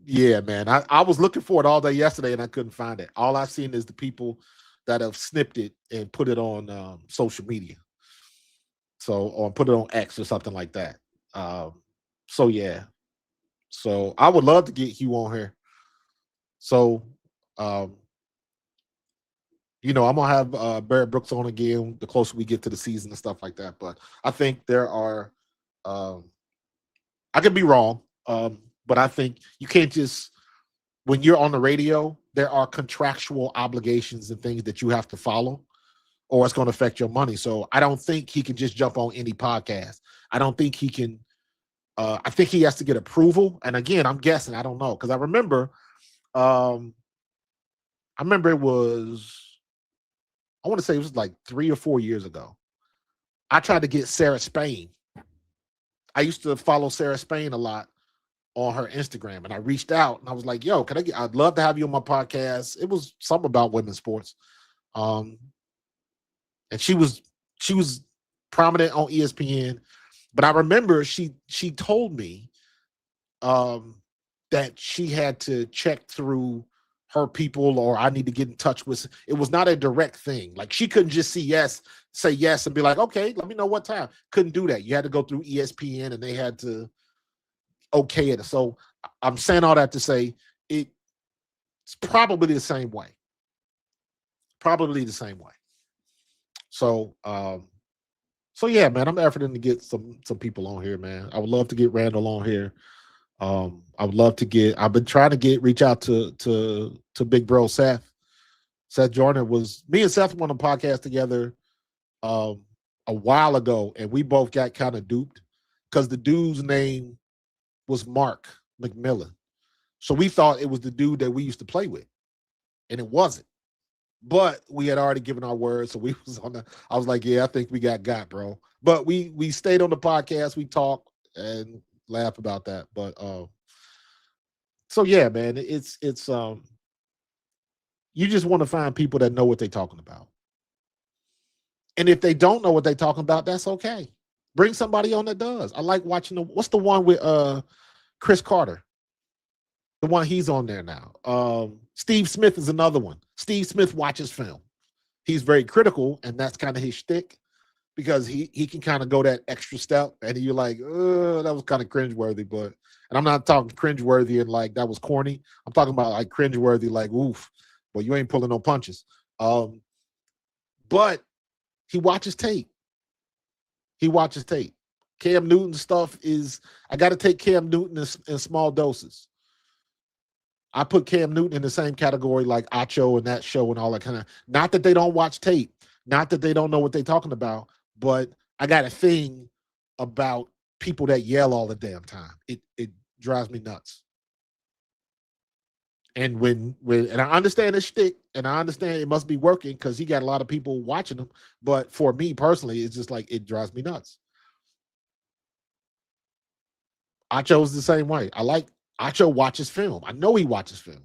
yeah, man. I was looking for it all day yesterday and I couldn't find it. All I've seen is the people that have snipped it and put it on social media. So, or put it on X or something like that. So yeah. So I would love to get Hugh on here. So um, I'm gonna have Barrett Brooks on again the closer we get to the season and stuff like that. But I think there are um, I could be wrong, but I think you can't just when you're on the radio, there are contractual obligations and things that you have to follow, or it's going to affect your money. So I don't think he can just jump on any podcast. I don't think he can. I think he has to get approval. And again, I'm guessing. I don't know because um, I remember it was. I want to say it was like 3 or 4 years ago. I tried to get Sarah Spain. I used to follow Sarah Spain a lot on her Instagram, and I reached out and I was like, "Yo, I'd love to have you on my podcast." It was something about women's sports, um, and she was prominent on ESPN. But I remember she told me um, that she had to check through her people, or I need to get in touch with. It was not a direct thing. Like she couldn't just say yes, and be like, "Okay, let me know what time." Couldn't do that. You had to go through ESPN, and they had to okay it. So I'm saying all that to say it's probably the same way. Probably the same way. So so yeah, man, I'm efforting to get some people on here, man. I would love to get Randall on here. I would love to get. I've been trying to reach out to Big Bro Seth. Seth Jordan was me and Seth were on a podcast together um, a while ago, and we both got kind of duped because the dude's name was Mark McMillan. So we thought it was the dude that we used to play with, and it wasn't. But we had already given our word, so we was on the. I was like, "Yeah, I think we got, bro." But we stayed on the podcast. We talked and laughed about that. But so yeah, man, it's you just want to find people that know what they're talking about, and if they don't know what they're talking about, that's okay. Bring somebody on that does. I like watching the. What's the one with Chris Carter? The one he's on there now. Steve Smith is another one. Steve Smith watches film. He's very critical, and that's kind of his shtick because he can kind of go that extra step, and you're like, that was kind of cringeworthy. But and I'm not talking cringeworthy and like that was corny. I'm talking about like cringeworthy, like oof, well you ain't pulling no punches. But he watches tape. He watches tape. Cam Newton stuff is I got to take Cam Newton in small doses. I put Cam Newton in the same category like Acho and that show and all that kind of. Not that they don't watch tape, not that they don't know what they're talking about, but I got a thing about people that yell all the damn time. It drives me nuts. And when and I understand his shtick, and I understand it must be working because he got a lot of people watching him. But for me personally, it's just like it drives me nuts. Acho's the same way. I like Acho watches film. I know he watches film.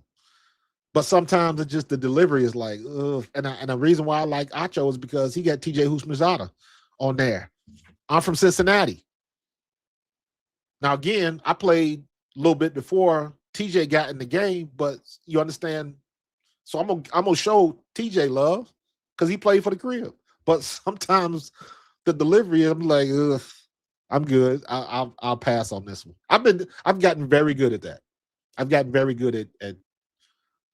But sometimes it's just the delivery is like, ugh. And the reason why I like Acho is because he got TJ Houshmandzadeh on there. I'm from Cincinnati. Now, again, I played a little bit before TJ got in the game, but you understand. So I'm gonna show TJ love because he played for the crib. But sometimes the delivery, I'm like, ugh, I'm good. I'll pass on this one. I've gotten very good at that. I've gotten very good at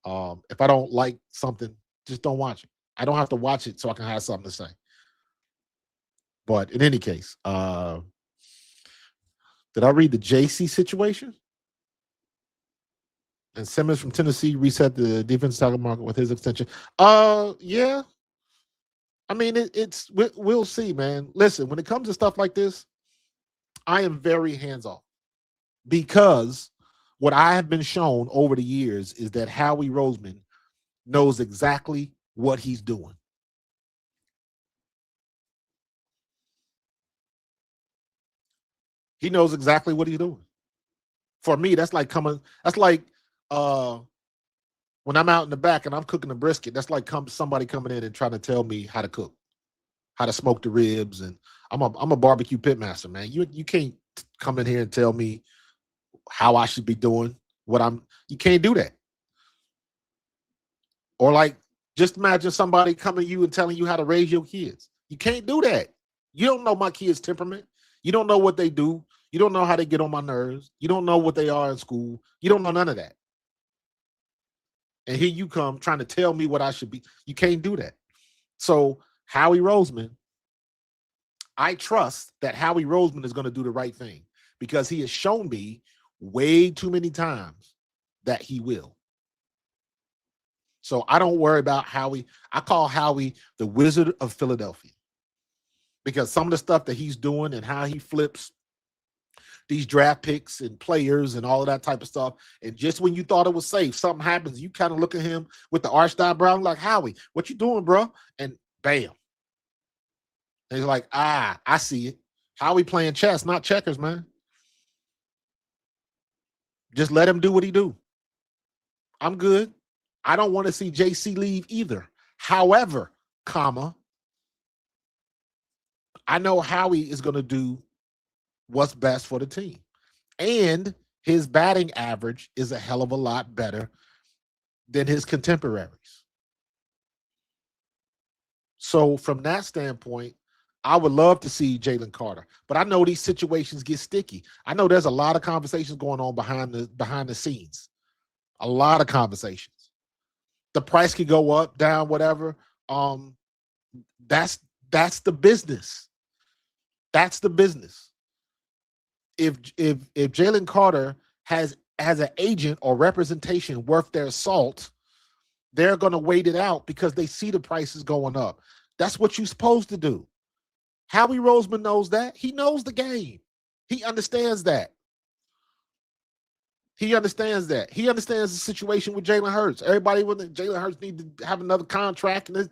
if I don't like something, just don't watch it. I don't have to watch it so I can have something to say. But in any case, did I read the JC situation? And Simmons from Tennessee reset the defense target market with his extension. Yeah. I mean, we'll see, man. Listen, when it comes to stuff like this, I am very hands off because what I have been shown over the years is that Howie Roseman knows exactly what he's doing. He knows exactly what he's doing. For me, that's like when I'm out in the back and I'm cooking a brisket, that's like somebody coming in and trying to tell me how to cook, how to smoke the ribs. And I'm a barbecue pit master, man. You can't come in here and tell me how I should be doing you can't do that. Or like, just imagine somebody coming to you and telling you how to raise your kids. You can't do that. You don't know my kids' temperament. You don't know what they do. You don't know how they get on my nerves. You don't know what they are in school. You don't know none of that. And here you come trying to tell me what I should be. You can't do that. So Howie Roseman, I trust that Howie Roseman is going to do the right thing because he has shown me way too many times that he will. So I don't worry about Howie. I call Howie the Wizard of Philadelphia because some of the stuff that he's doing and how he flips these draft picks and players and all of that type of stuff. And just when you thought it was safe, something happens. You kind of look at him with the arched eyebrow like, Howie, what you doing, bro? And bam. And he's like, I see it. Howie playing chess, not checkers, man. Just let him do what he do. I'm good. I don't want to see JC leave either. However, I know Howie is going to do what's best for the team. And his batting average is a hell of a lot better than his contemporaries. So from that standpoint, I would love to see Jalen Carter. But I know these situations get sticky. I know there's a lot of conversations going on behind the scenes. A lot of conversations. The price could go up, down, whatever. That's the business. That's the business. If Jalen Carter has an agent or representation worth their salt, they're going to wait it out because they see the prices going up. That's what you're supposed to do. Howie Roseman knows that. He knows the game. He understands that. He understands that. He understands the situation with Jalen Hurts. Everybody with Jalen Hurts need to have another contract. And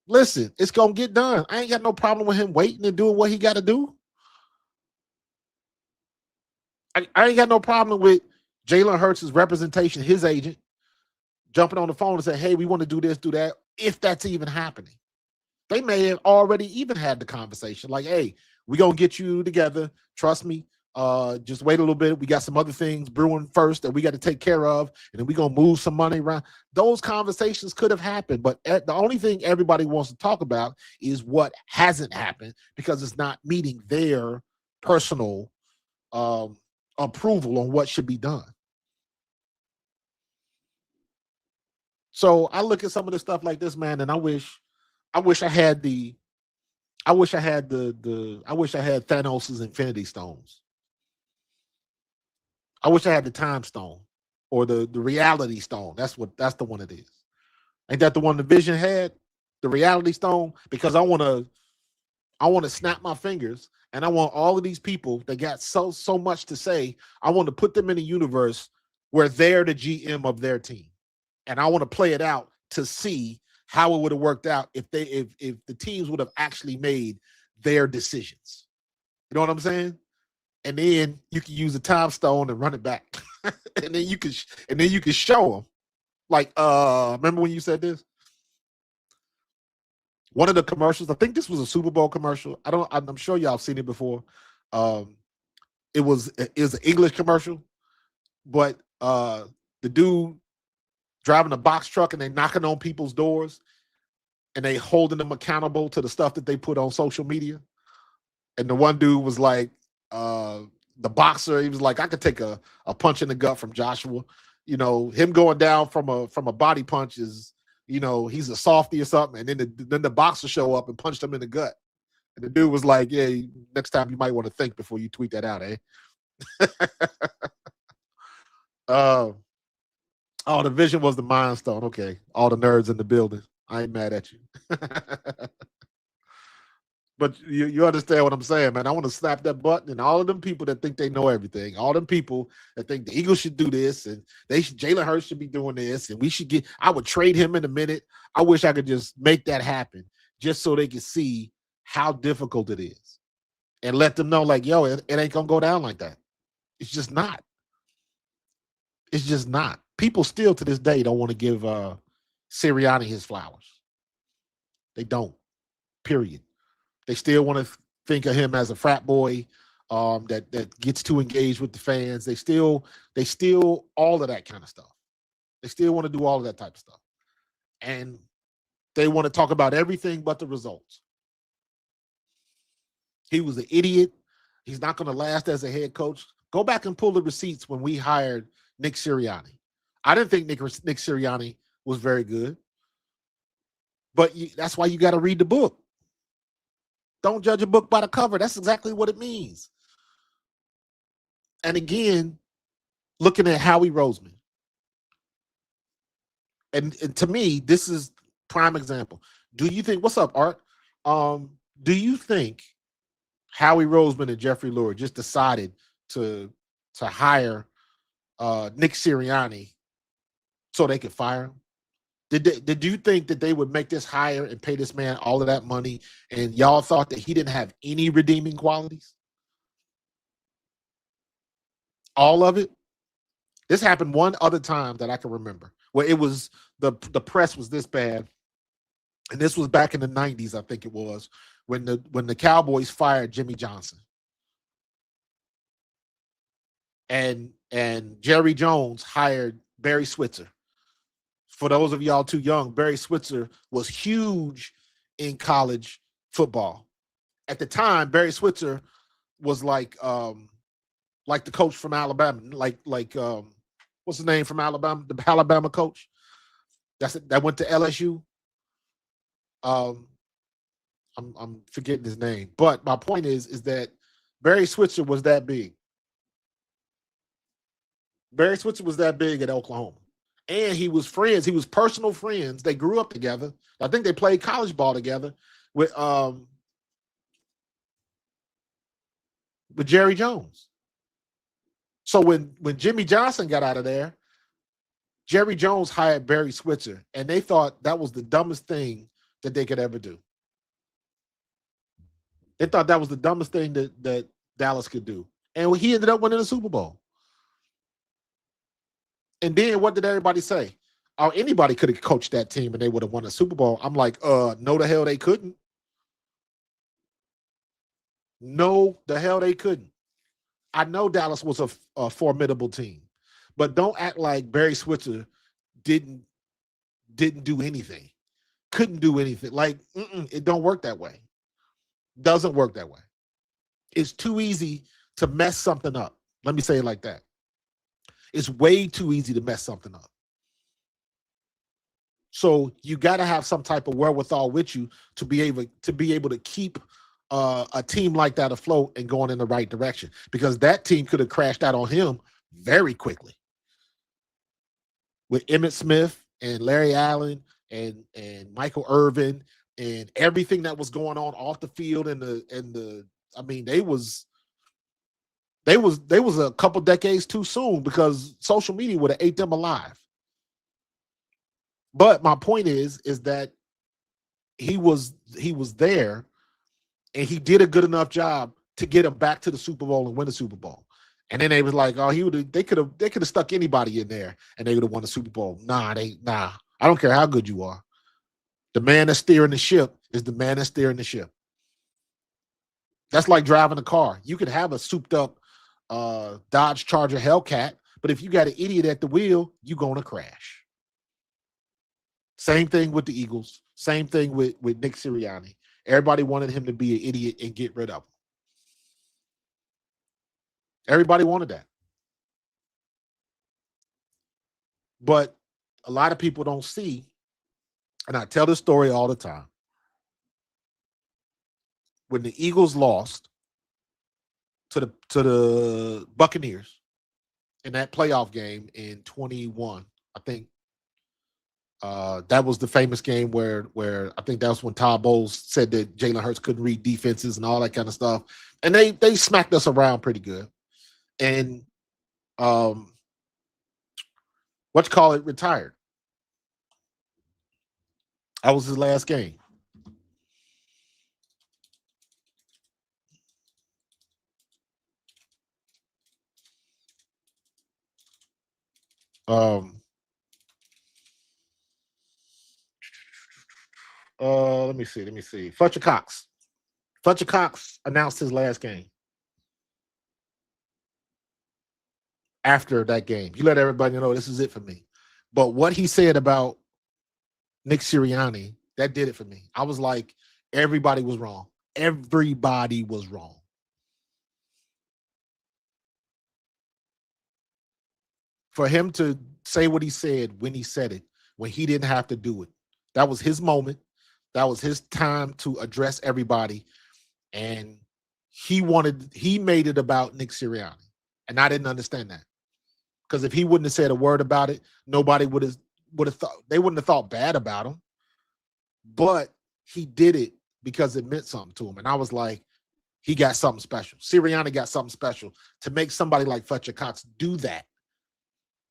listen, it's going to get done. I ain't got no problem with him waiting and doing what he got to do. I ain't got no problem with Jalen Hurts' representation, his agent, jumping on the phone and saying, hey, we want to do this, do that, if that's even happening. They may have already even had the conversation like, hey, we're going to get you together. Trust me. Just wait a little bit. We got some other things brewing first that we got to take care of, and then we're going to move some money around. Those conversations could have happened, but the only thing everybody wants to talk about is what hasn't happened because it's not meeting their personal approval on what should be done. So I look at some of the stuff like this, man, and I wish I had Thanos's Infinity Stones. I wish I had the Time Stone or the Reality Stone. That's the one it is. Ain't that the one the Vision had? The Reality Stone? Because I want to snap my fingers and I want all of these people that got so much to say, I want to put them in a universe where they're the GM of their team. And I want to play it out to see how it would have worked out if the teams would have actually made their decisions. You know what I'm saying? And then you can use a time stone and run it back. and then you can show them. Like, remember when you said this? One of the commercials, I think this was a Super Bowl commercial. I'm sure y'all have seen it before. It was an English commercial, but the dude driving a box truck and they knocking on people's doors and they holding them accountable to the stuff that they put on social media. And the one dude was like, the boxer, he was like, I could take a punch in the gut from Joshua. You know, him going down from a body punch is, you know, he's a softie or something. And then the boxer show up and punched him in the gut. And the dude was like, yeah, next time you might want to think before you tweet that out, eh? Oh, the Vision was the Mind Stone. Okay. All the nerds in the building. I ain't mad at you. But you understand what I'm saying, man. I want to slap that button and all of them people that think they know everything, all them people that think the Eagles should do this and Jalen Hurts should be doing this and I would trade him in a minute. I wish I could just make that happen just so they could see how difficult it is and let them know, like, yo, it ain't gonna go down like that. It's just not. It's just not. People still to this day don't want to give Sirianni his flowers. They don't. Period. They still want to think of him as a frat boy that gets too engaged with the fans. They still all of that kind of stuff. They still want to do all of that type of stuff. And they want to talk about everything but the results. He was an idiot. He's not going to last as a head coach. Go back and pull the receipts when we hired Nick Sirianni. I didn't think Nick Sirianni was very good. But that's why you got to read the book. Don't judge a book by the cover. That's exactly what it means. And again, looking at Howie Roseman. And to me, this is prime example. Do you think, what's up, Art? Do you think Howie Roseman and Jeffrey Lurie just decided to hire Nick Sirianni so they could fire him? Did you think that they would make this hire and pay this man all of that money, and y'all thought that he didn't have any redeeming qualities? All of it? This happened one other time that I can remember, where it was the press was this bad, and this was back in the 90s, I think it was, when the Cowboys fired Jimmy Johnson. And Jerry Jones hired Barry Switzer. For those of y'all too young, Barry Switzer was huge in college football. At the time, Barry Switzer was like the coach from Alabama, like what's his name from Alabama? The Alabama coach that went to LSU. I'm forgetting his name, but my point is that Barry Switzer was that big. Barry Switzer was that big at Oklahoma. And he was friends. He was personal friends. They grew up together. I think they played college ball together with Jerry Jones. So when Jimmy Johnson got out of there, Jerry Jones hired Barry Switzer, and they thought that was the dumbest thing that they could ever do. They thought that was the dumbest thing that Dallas could do. And he ended up winning the Super Bowl. And then what did everybody say? Oh, anybody could have coached that team and they would have won a Super Bowl. I'm like, no, the hell they couldn't. No, the hell they couldn't. I know Dallas was a formidable team, but don't act like Barry Switzer didn't do anything, couldn't do anything. Like, it don't work that way. Doesn't work that way. It's too easy to mess something up. Let me say it like that. It's way too easy to mess something up. So you got to have some type of wherewithal with you to be able to keep a team like that afloat and going in the right direction, because that team could have crashed out on him very quickly with Emmitt Smith and Larry Allen and Michael Irvin and everything that was going on off the field and the I mean, they was a couple decades too soon, because social media would have ate them alive. But my point is that he was there, and he did a good enough job to get him back to the Super Bowl and win the Super Bowl. And then they was like, oh, they could have stuck anybody in there and they would have won the Super Bowl. Nah. I don't care how good you are. The man that's steering the ship is the man that's steering the ship. That's like driving a car. You could have a souped up Dodge Charger Hellcat, but if you got an idiot at the wheel, you're going to crash. Same thing with the Eagles. Same thing with Nick Sirianni. Everybody wanted him to be an idiot and get rid of him. Everybody wanted that. But a lot of people don't see, and I tell this story all the time. When the Eagles lost to the Buccaneers in that playoff game in 21, I think that was the famous game where I think that was when Todd Bowles said that Jalen Hurts couldn't read defenses and all that kind of stuff. And they smacked us around pretty good. And retired. That was his last game. Let me see. Fletcher Cox. Fletcher Cox announced his last game. After that game, you let everybody know this is it for me. But what he said about Nick Sirianni, that did it for me. I was like, everybody was wrong. Everybody was wrong. For him to say what he said when he said it, when he didn't have to do it, that was his moment. That was his time to address everybody. And he made it about Nick Sirianni. And I didn't understand that. Because if he wouldn't have said a word about it, nobody would have thought, they wouldn't have thought bad about him. But he did it because it meant something to him. And I was like, he got something special. Sirianni got something special. To make somebody like Fletcher Cox do that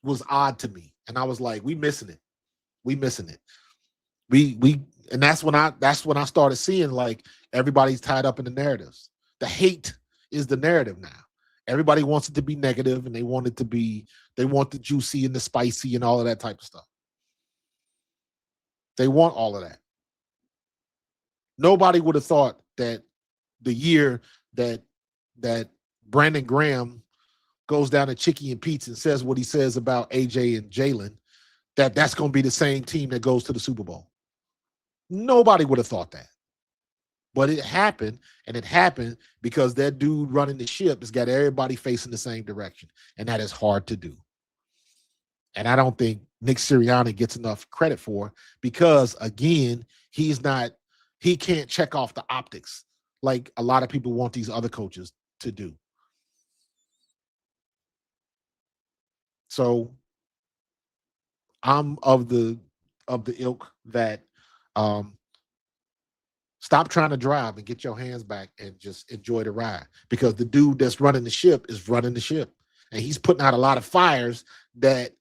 was odd to me. And I was like, we missing it. And that's when I started seeing like everybody's tied up in the narratives. The hate is the narrative now. Everybody wants it to be negative, and they want the juicy and the spicy and all of that type of stuff. They want all of that. Nobody would have thought that the year that Brandon Graham goes down to Chicky and Pete's and says what he says about AJ and Jalen, that's going to be the same team that goes to the Super Bowl. Nobody would have thought that. But it happened, and it happened because that dude running the ship has got everybody facing the same direction, and that is hard to do. And I don't think Nick Sirianni gets enough credit for, because, again, he can't check off the optics like a lot of people want these other coaches to do. So I'm of the ilk that stop trying to drive and get your hands back and just enjoy the ride, because the dude that's running the ship is running the ship, and he's putting out a lot of fires that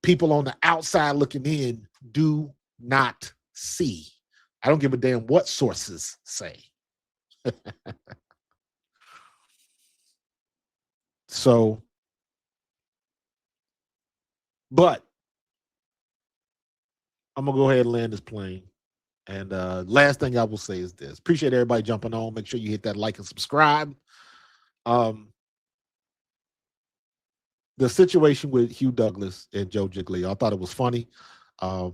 people on the outside looking in do not see. I don't give a damn what sources say. So, but I'm going to go ahead and land this plane. And last thing I will say is this. Appreciate everybody jumping on. Make sure you hit that like and subscribe. The situation with Hugh Douglas and Joe Giglio, I thought it was funny. It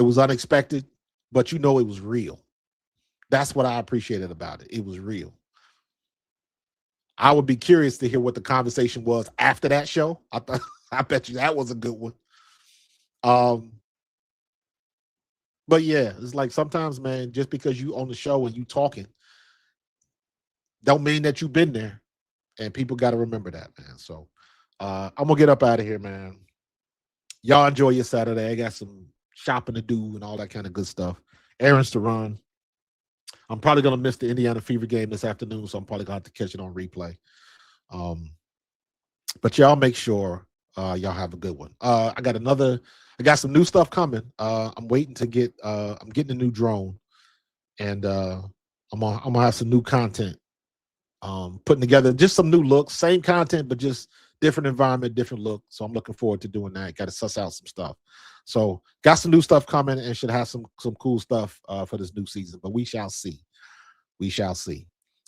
was unexpected, but it was real. That's what I appreciated about it. It was real. I would be curious to hear what the conversation was after that show. I bet you that was a good one. But yeah, it's like sometimes, man, just because you on the show and you talking, don't mean that you've been there. And people got to remember that, man. So I'm going to get up out of here, man. Y'all enjoy your Saturday. I got some shopping to do and all that kind of good stuff. Errands to run. I'm probably going to miss the Indiana Fever game this afternoon, so I'm probably going to have to catch it on replay. But y'all make sure y'all have a good one. I got some new stuff coming. I'm waiting to get I'm getting a new drone, and I'm gonna have some new content putting together, just some new looks, same content but just different environment, different look. So I'm looking forward to doing that. Got to suss out some stuff. So got some new stuff coming, and should have some cool stuff for this new season, but we shall see.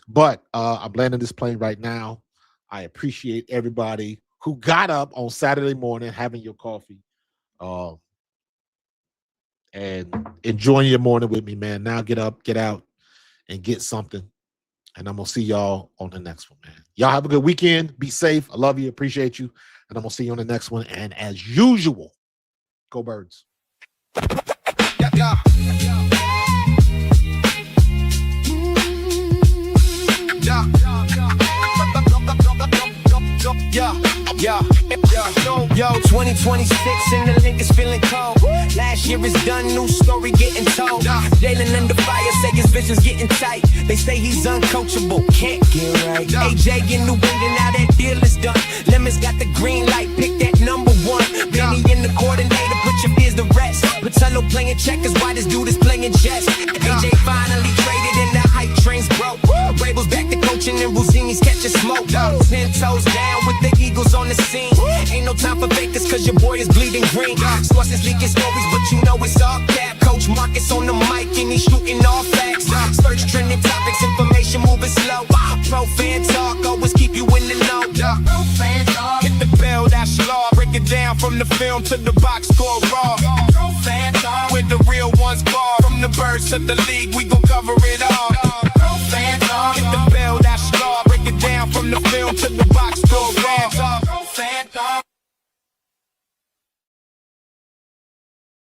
But I'm landing this plane right now. I appreciate everybody who got up on Saturday morning having your coffee and enjoying your morning with me, man. Now get up, get out, and get something. And I'm going to see y'all on the next one, man. Y'all have a good weekend. Be safe. I love you. Appreciate you. And I'm going to see you on the next one. And as usual, go Birds. Yeah. Yo, 2026 and the link is feeling cold. Last year is done, new story getting told. Jalen under fire, say his vision's getting tight. They say he's uncoachable, can't get right. AJ in New England, now that deal is done. Lemons got the green light, pick that number one. Benny in the coordinator, put your fears to rest. Patillo playing checkers, why this dude is playing chess. AJ finally traded and the hype train's broke. Rabel's back to coaching and Rosini's catching smoke. 10 toes down with the Eagles on the scene. Ain't no time for fakers, cause your boy is bleeding green. Sources leaking stories, but you know it's all cap. Coach Marcus on the mic and he's shooting all facts. Search trending topics, information moving slow. Pro fan talk, always keep you in the know. Hit the bell, that's law. Break it down from the film to the box score raw. Where the real ones bar. From the birds to the league, we gon' cover it all.